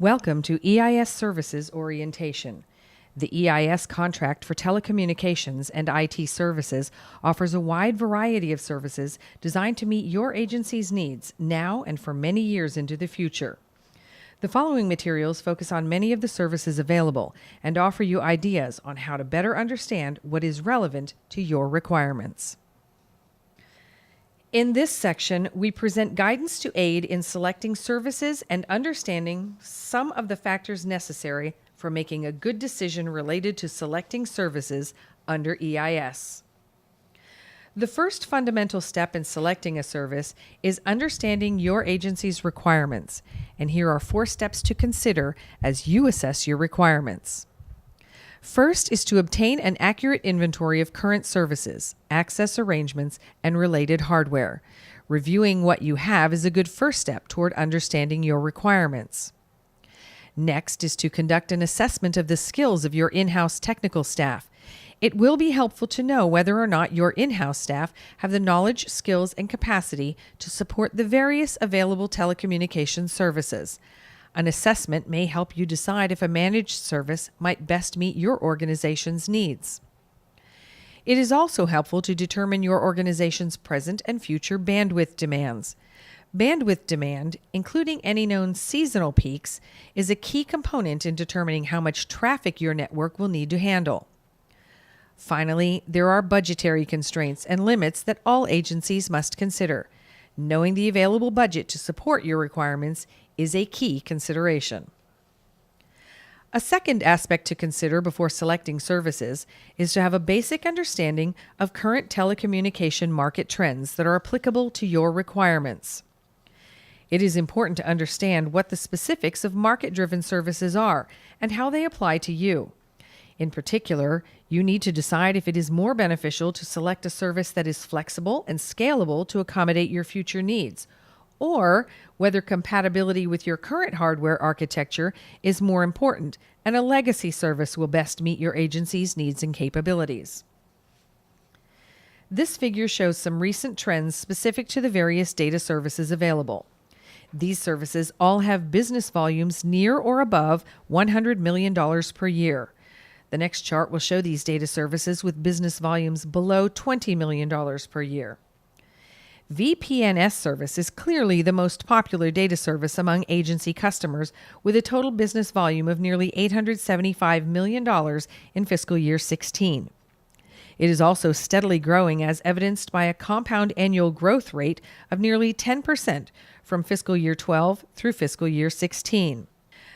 Welcome to EIS Services Orientation. The EIS contract for telecommunications and IT services offers a wide variety of services designed to meet your agency's needs now and for many years into the future. The following materials focus on many of the services available and offer you ideas on how to better understand what is relevant to your requirements. In this section, we present guidance to aid in selecting services and understanding some of the factors necessary for making a good decision related to selecting services under EIS. The first fundamental step in selecting a service is understanding your agency's requirements, and here are 4 steps to consider as you assess your requirements. First is to obtain an accurate inventory of current services, access arrangements, and related hardware. Reviewing what you have is a good first step toward understanding your requirements. Next is to conduct an assessment of the skills of your in-house technical staff. It will be helpful to know whether or not your in-house staff have the knowledge, skills, and capacity to support the various available telecommunications services. An assessment may help you decide if a managed service might best meet your organization's needs. It is also helpful to determine your organization's present and future bandwidth demands. Bandwidth demand, including any known seasonal peaks, is a key component in determining how much traffic your network will need to handle. Finally, there are budgetary constraints and limits that all agencies must consider. Knowing the available budget to support your requirements is a key consideration. A second aspect to consider before selecting services is to have a basic understanding of current telecommunication market trends that are applicable to your requirements. It is important to understand what the specifics of market-driven services are and how they apply to you. In particular, you need to decide if it is more beneficial to select a service that is flexible and scalable to accommodate your future needs, or whether compatibility with your current hardware architecture is more important and a legacy service will best meet your agency's needs and capabilities. This figure shows some recent trends specific to the various data services available. These services all have business volumes near or above $100 million per year. The next chart will show these data services with business volumes below $20 million per year. VPNS service is clearly the most popular data service among agency customers, with a total business volume of nearly $875 million in fiscal year 16. It is also steadily growing, as evidenced by a compound annual growth rate of nearly 10% from fiscal year 12 through fiscal year 16.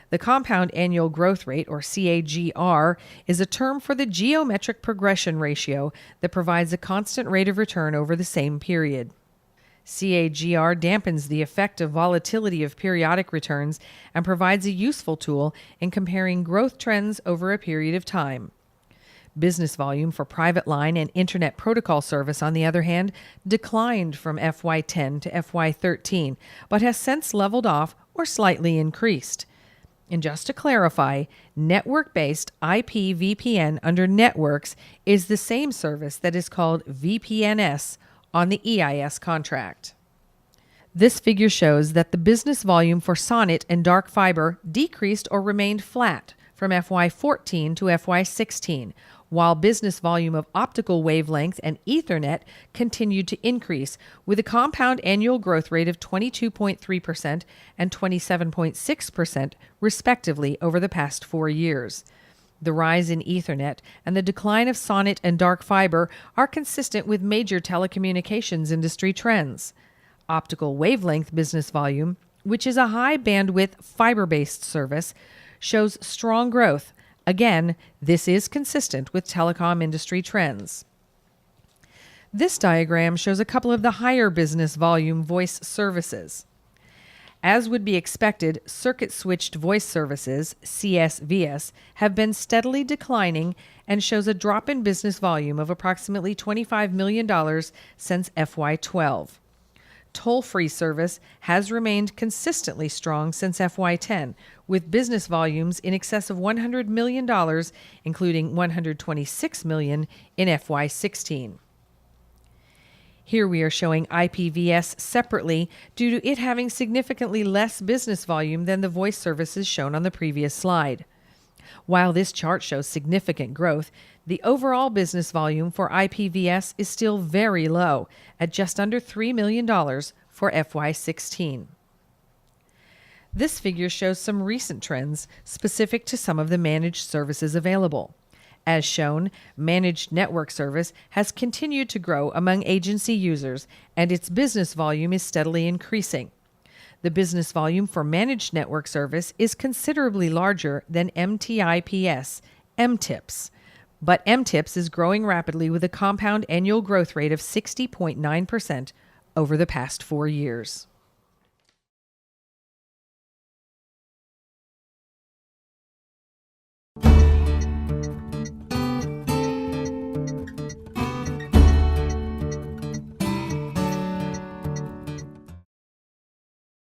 The compound annual growth rate, or CAGR, is a term for the geometric progression ratio that provides a constant rate of return over the same period. CAGR dampens the effect of volatility of periodic returns and provides a useful tool in comparing growth trends over a period of time. Business volume for private line and Internet protocol service, on the other hand, declined from FY10 to FY13, but has since leveled off or slightly increased. And just to clarify, network-based IP VPN under networks is the same service that is called VPNS on the EIS contract. This figure shows that the business volume for Sonnet and dark fiber decreased or remained flat from FY14 to FY16, while business volume of optical wavelength and Ethernet continued to increase, with a compound annual growth rate of 22.3% and 27.6% respectively over the past 4 years. The rise in Ethernet and the decline of Sonnet and dark fiber are consistent with major telecommunications industry trends. Optical wavelength business volume, which is a high bandwidth fiber-based service, shows strong growth. Again, this is consistent with telecom industry trends. This diagram shows a couple of the higher business volume voice services. As would be expected, circuit-switched voice services, CSVS, have been steadily declining and shows a drop in business volume of approximately $25 million since FY12. Toll-free service has remained consistently strong since FY10, with business volumes in excess of $100 million, including $126 million in FY16. Here we are showing IPVS separately due to it having significantly less business volume than the voice services shown on the previous slide. While this chart shows significant growth, the overall business volume for IPVS is still very low at just under $3 million for FY16. This figure shows some recent trends specific to some of the managed services available. As shown, managed network service has continued to grow among agency users, and its business volume is steadily increasing. The business volume for managed network service is considerably larger than MTIPS, MTIPS. But MTIPS is growing rapidly with a compound annual growth rate of 60.9% over the past 4 years.